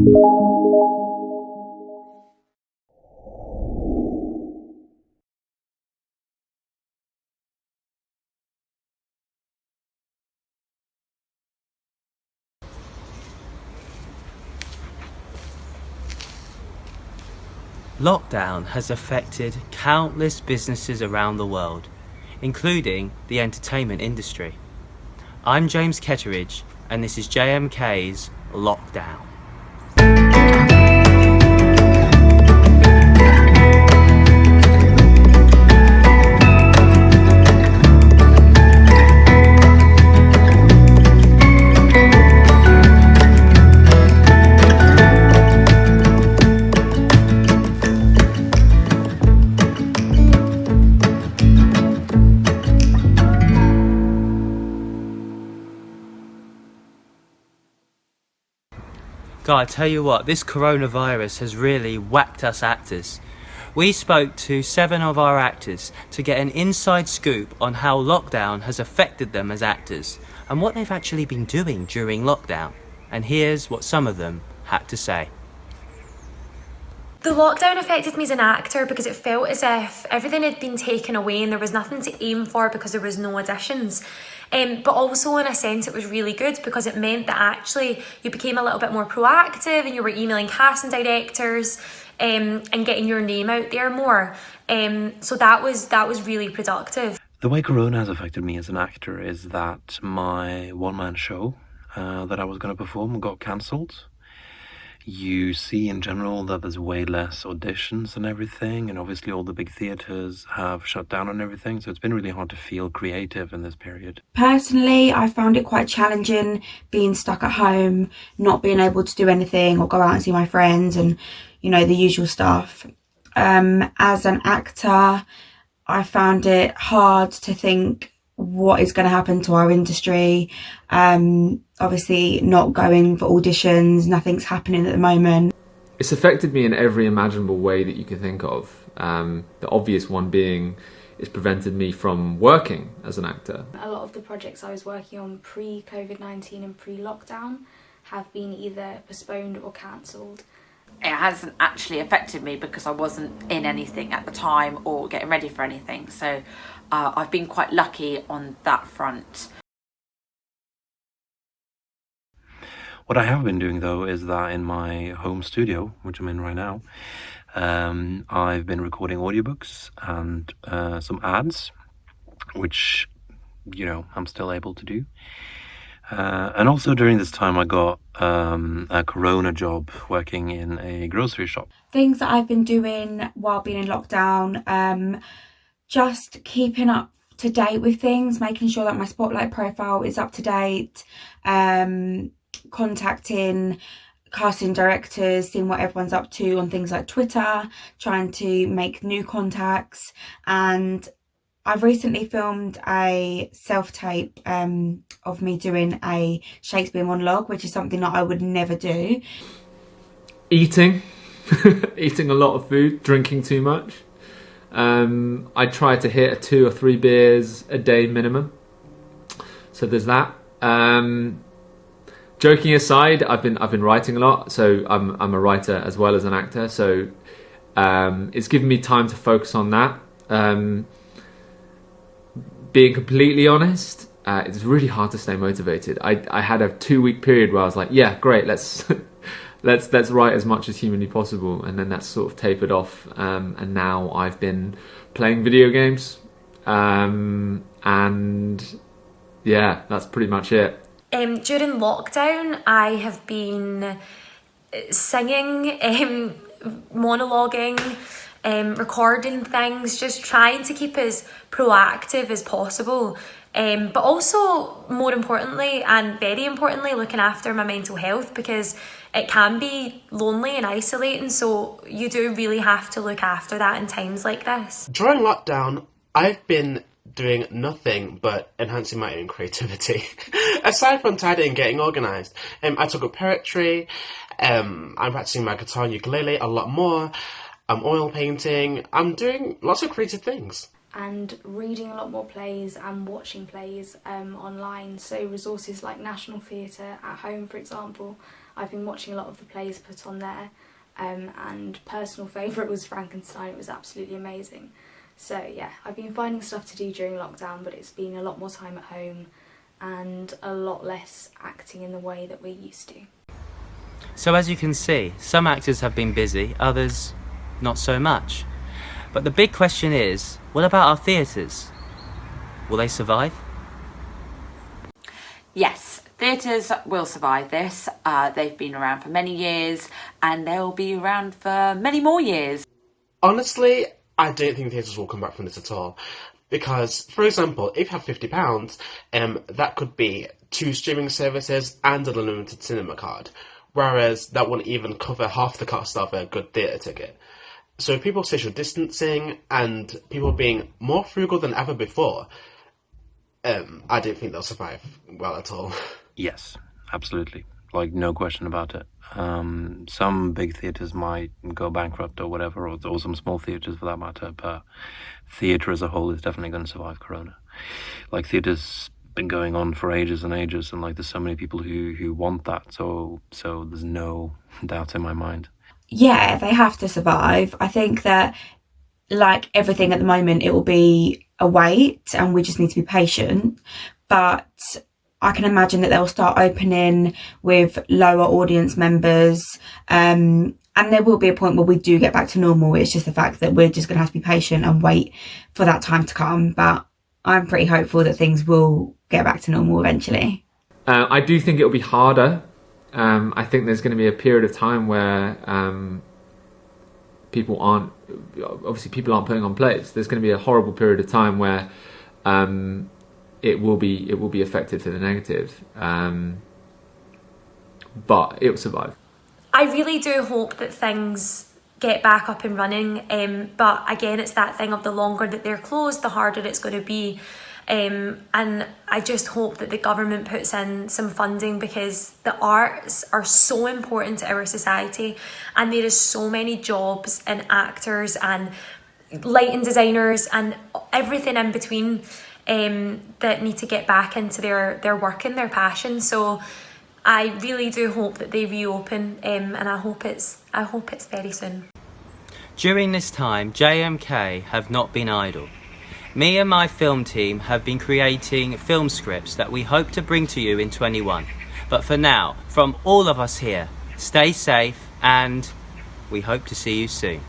Lockdown has affected countless businesses around the world, including the entertainment industry. I'm James Ketteridge, and this is JMK's Lockdown. God, I tell you what, this coronavirus has really whacked us actors. We spoke to 7 of our actors to get an inside scoop on how lockdown has affected them as actors and what they've actually been doing during lockdown. And here's what some of them had to say. The lockdown affected me as an actor because it felt as if everything had been taken away and there was nothing to aim for because there was no auditions. But also in a sense it was really good because it meant that actually you became a little bit more proactive and you were emailing casting directors and getting your name out there more. So that was really productive. The way Corona has affected me as an actor is that my one-man show that I was going to perform got cancelled. You see in general that there's way less auditions and everything, and obviously all the big theatres have shut down and everything, so it's been really hard to feel creative in this period. Personally, I found it quite challenging being stuck at home, not being able to do anything or go out and see my friends and, you know, the usual stuff. As an actor, I found it hard to think what is going to happen to our industry. Obviously not going for auditions, nothing's happening at the moment. It's affected me in every imaginable way that you can think of. The obvious one being it's prevented me from working as an actor. A lot of the projects I was working on pre-COVID-19 and pre-lockdown have been either postponed or cancelled. It hasn't actually affected me because I wasn't in anything at the time or getting ready for anything, so I've been quite lucky on that front. What I have been doing though is that in my home studio, which I'm in right now, I've been recording audiobooks and some ads, which, you know, I'm still able to do. And also during this time I got a Corona job working in a grocery shop. Things that I've been doing while being in lockdown, just keeping up to date with things, making sure that my Spotlight profile is up to date, contacting casting directors, seeing what everyone's up to on things like Twitter, trying to make new contacts. And I've recently filmed a self-tape of me doing a Shakespeare monologue, which is something that I would never do. Eating. Eating a lot of food, drinking too much. I try to hit 2 or 3 beers a day minimum. So there's that. Joking aside, I've been writing a lot, so I'm a writer as well as an actor. So it's given me time to focus on that. Being completely honest, it's really hard to stay motivated. I had a 2-week period where I was like, yeah, great, let's write as much as humanly possible, and then that's sort of tapered off. And now I've been playing video games, and yeah, that's pretty much it. During lockdown, I have been singing, monologuing, recording things, just trying to keep as proactive as possible. But also, more importantly, and very importantly, looking after my mental health, because it can be lonely and isolating, so you do really have to look after that in times like this. During lockdown, I've been doing nothing but enhancing my own creativity. Aside from tidying and getting organised, I took up poetry, I'm practicing my guitar and ukulele a lot more, I'm oil painting, I'm doing lots of creative things. And reading a lot more plays and watching plays online, so resources like National Theatre at home, for example, I've been watching a lot of the plays put on there, and personal favourite was Frankenstein. It was absolutely amazing. So yeah, I've been finding stuff to do during lockdown, but it's been a lot more time at home and a lot less acting in the way that we're used to. So as you can see, some actors have been busy, others not so much. But the big question is, what about our theatres? Will they survive? Yes, theatres will survive this. They've been around for many years and they'll be around for many more years. Honestly, I don't think theatres will come back from this at all. Because, for example, if you have £50, that could be 2 streaming services and an unlimited cinema card. Whereas that wouldn't even cover half the cost of a good theatre ticket. So with people social distancing and people being more frugal than ever before, I don't think they'll survive well at all. Yes, absolutely. Like, no question about it. Some big theatres might go bankrupt or whatever, or some small theatres for that matter, but theatre as a whole is definitely going to survive Corona. Like, theatre's been going on for ages and ages, and like, there's so many people who want that, so there's no doubt in my mind. Yeah, they have to survive. I think that, like everything at the moment, it will be a wait and we just need to be patient. But I can imagine that they'll start opening with lower audience members, and there will be a point where we do get back to normal. It's just the fact that we're just going to have to be patient and wait for that time to come. But I'm pretty hopeful that things will get back to normal eventually. I do think it'll be harder. I think there's going to be a period of time where people aren't putting on plays. There's going to be a horrible period of time where it will be affected to the negative, but it will survive. I really do hope that things get back up and running, but again, it's that thing of the longer that they're closed, the harder it's going to be. And I just hope that the government puts in some funding, because the arts are so important to our society, and there is so many jobs and actors and lighting designers and everything in between that need to get back into their work and their passion. So I really do hope that they reopen, and I hope it's very soon. During this time, JMK have not been idle. Me and my film team have been creating film scripts that we hope to bring to you in 21. But for now, from all of us here, stay safe and we hope to see you soon.